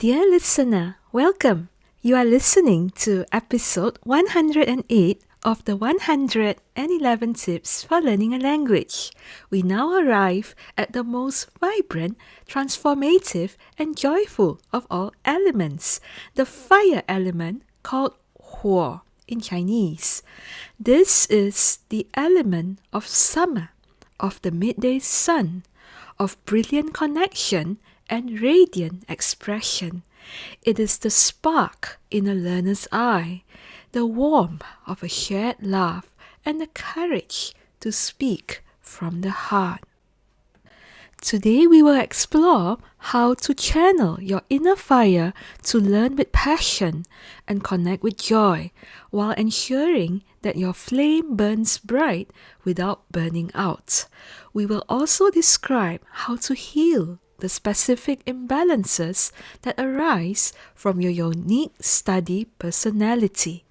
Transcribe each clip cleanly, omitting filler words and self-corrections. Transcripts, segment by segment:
Dear listener, welcome. You are listening to episode 108 of the 111 Tips for Learning a Language. We now arrive at the most vibrant, transformative, and joyful of all elements, the fire element called Huo in Chinese. This is the element of summer, of the midday sun, of brilliant connection and radiant expression. It is the spark in a learner's eye, the warmth of a shared laugh, and the courage to speak from the heart. Today we will explore how to channel your inner fire to learn with passion and connect with joy, while ensuring that your flame burns bright without burning out. We will also describe how to heal the specific imbalances that arise from your unique study personality.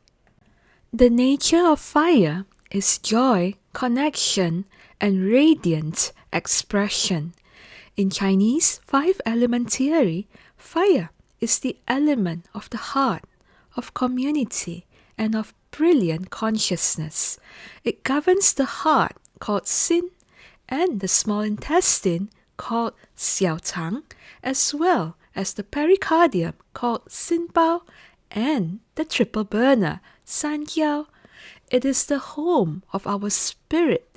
The nature of fire is joy, connection, and radiant expression. In Chinese 5-element theory, fire is the element of the heart, of community, and of brilliant consciousness. It governs the heart, called Xin, and the small intestine, called xiaochang, as well as the pericardium, called xinbao, and the triple burner, sanjiao. It is the home of our spirit,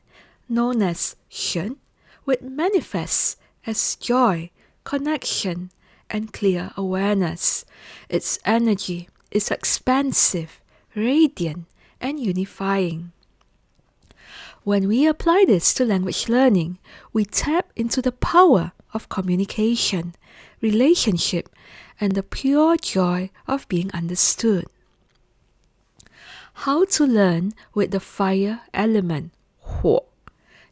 known as shen, which manifests as joy, connection, and clear awareness. Its energy is expansive, radiant, and unifying. When we apply this to language learning, we tap into the power of communication, relationship, and the pure joy of being understood. How to learn with the fire element, Huo,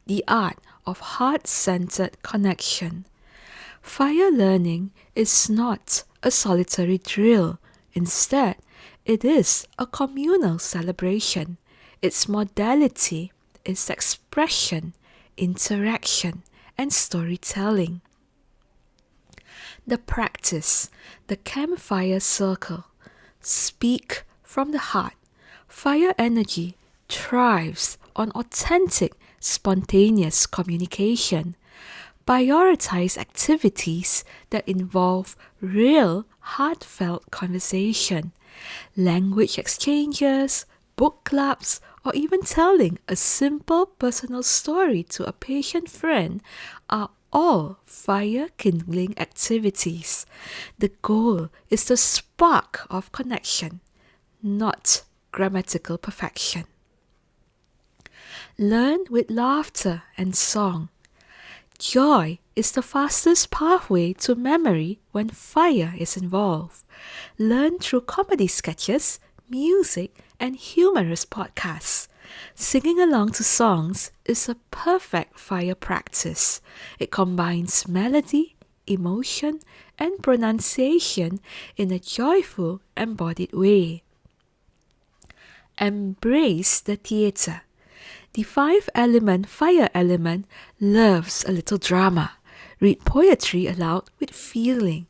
the art of heart-centered connection. Fire learning is not a solitary drill. Instead, it is a communal celebration. Its modality is expression, interaction, and storytelling. The practice, the campfire circle. Speak from the heart. Fire energy thrives on authentic, spontaneous communication. Prioritize activities that involve real, heartfelt conversation. Language exchanges, book clubs, or even telling a simple personal story to a patient friend are all fire-kindling activities. The goal is the spark of connection, not grammatical perfection. Learn with laughter and song. Joy is the fastest pathway to memory when fire is involved. Learn through comedy sketches, music, and humorous podcasts. Singing along to songs is a perfect fire practice. It combines melody, emotion, and pronunciation in a joyful, embodied way. Embrace the theatre. The 5-element fire element loves a little drama. Read poetry aloud with feeling.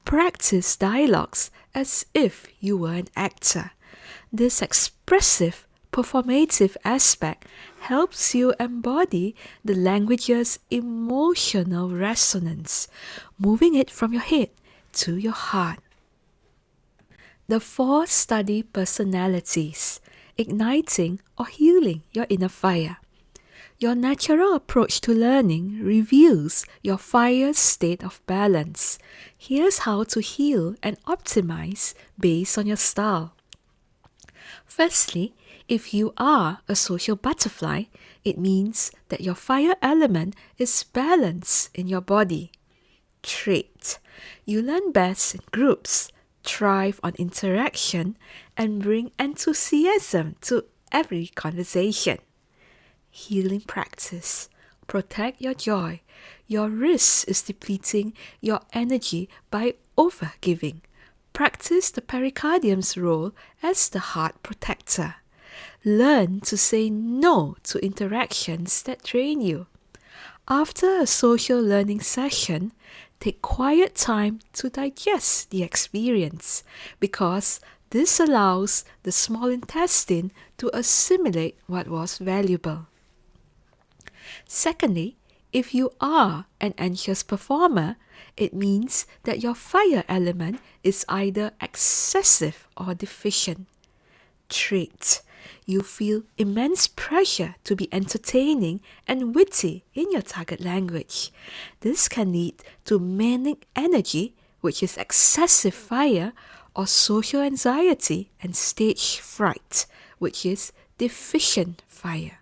Practice dialogues as if you were an actor. This expressive, performative aspect helps you embody the language's emotional resonance, moving it from your head to your heart. The 4 study personalities, igniting or healing your inner fire. Your natural approach to learning reveals your fire's state of balance. Here's how to heal and optimize based on your style. Firstly, if you are a social butterfly, it means that your fire element is balanced in your body. Trait: you learn best in groups, thrive on interaction, and bring enthusiasm to every conversation. Healing practice: protect your joy. Your risk is depleting your energy by overgiving. Practice the pericardium's role as the heart protector. Learn to say no to interactions that drain you. After a social learning session, Take quiet time to digest the experience because this allows the small intestine to assimilate what was valuable. Secondly, if you are an anxious performer, it means that your fire element is either excessive or deficient. Trait: you feel immense pressure to be entertaining and witty in your target language. This can lead to manic energy, which is excessive fire, or social anxiety and stage fright, which is deficient fire.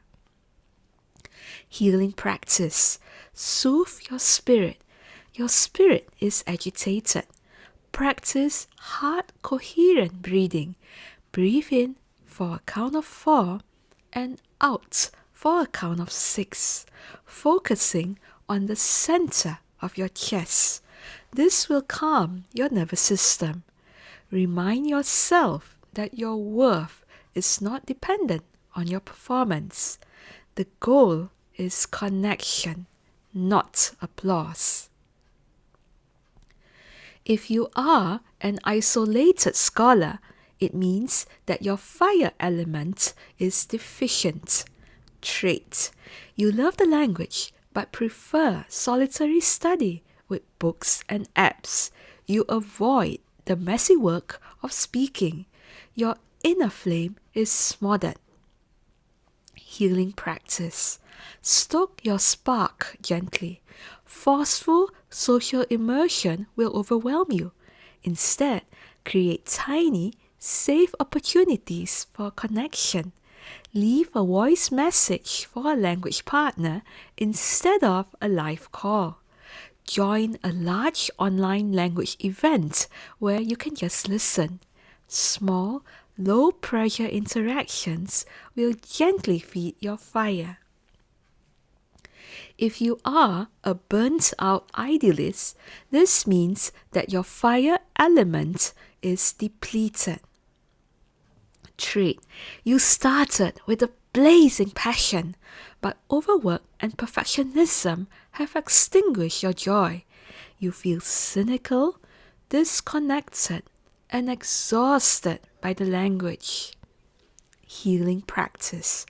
Healing practice: soothe your spirit. Your spirit is agitated. Practice heart coherent breathing. Breathe in for a count of 4 and out for a count of 6, focusing on the center of your chest. This will calm your nervous system. Remind yourself that your worth is not dependent on your performance. The goal is connection, not applause. If you are an isolated scholar, it means that your fire element is deficient. Trait: you love the language but prefer solitary study with books and apps. You avoid the messy work of speaking. Your inner flame is smothered. Healing practice: stoke your spark gently. Forceful social immersion will overwhelm you. Instead, create tiny, safe opportunities for connection. Leave a voice message for a language partner instead of a live call. Join a large online language event where you can just listen. Small, low-pressure interactions will gently feed your fire. If you are a burnt-out idealist, this means that your fire element is depleted. Trait: you started with a blazing passion, but overwork and perfectionism have extinguished your joy. You feel cynical, disconnected, and exhausted by the language. Healing practice: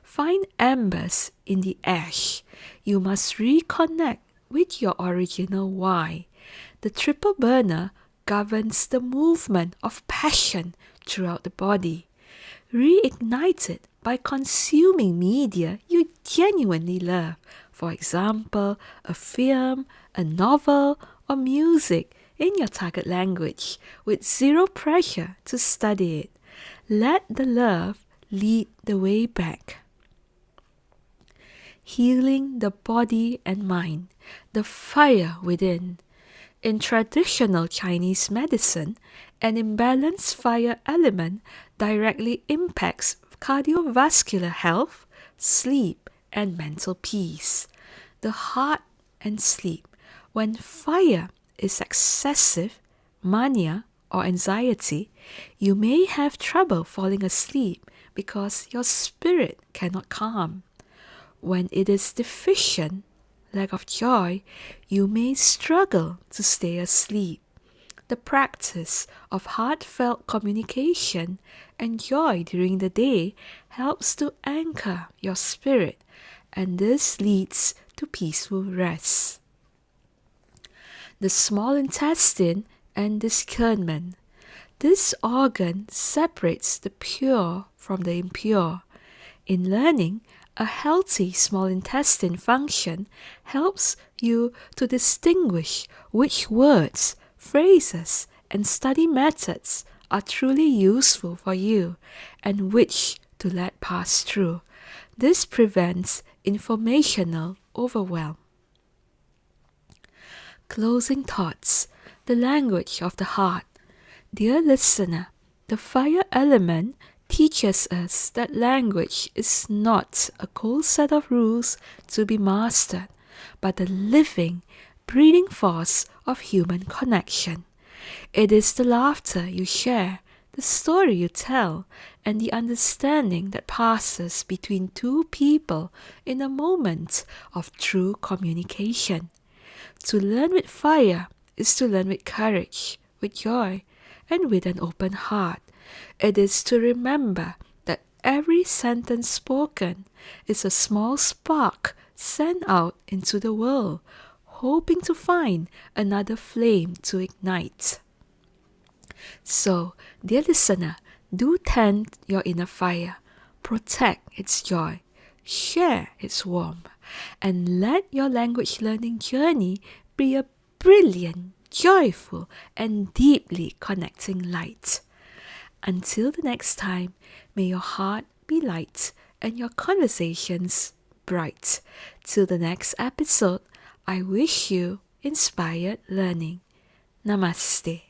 find embers in the ash. You must reconnect with your original why. The triple burner governs the movement of passion throughout the body. Reignite it by consuming media you genuinely love. For example, a film, a novel, or music in your target language with zero pressure to study it. Let the love lead the way back. Healing the body and mind, the fire within. In traditional Chinese medicine, an imbalanced fire element directly impacts cardiovascular health, sleep, and mental peace. The heart and sleep. When fire is excessive, mania, or anxiety, you may have trouble falling asleep because your spirit cannot calm. When it is deficient, lack of joy, you may struggle to stay asleep. The practice of heartfelt communication and joy during the day helps to anchor your spirit, and this leads to peaceful rest. The small intestine and discernment. This organ separates the pure from the impure. In learning, a healthy small intestine function helps you to distinguish which words, phrases, and study methods are truly useful for you and which to let pass through. This prevents informational overwhelm. Closing thoughts. The language of the heart. Dear listener, the fire element teaches us that language is not a cold set of rules to be mastered, but the living, breathing force of human connection. It is the laughter you share, the story you tell, and the understanding that passes between two people in a moment of true communication. To learn with fire is to learn with courage, with joy, and with an open heart. It is to remember that every sentence spoken is a small spark sent out into the world, hoping to find another flame to ignite. So, dear listener, do tend your inner fire, protect its joy, share its warmth, and let your language learning journey be a brilliant, joyful, and deeply connecting light. Until the next time, may your heart be light and your conversations bright. Till the next episode, I wish you inspired learning. Namaste.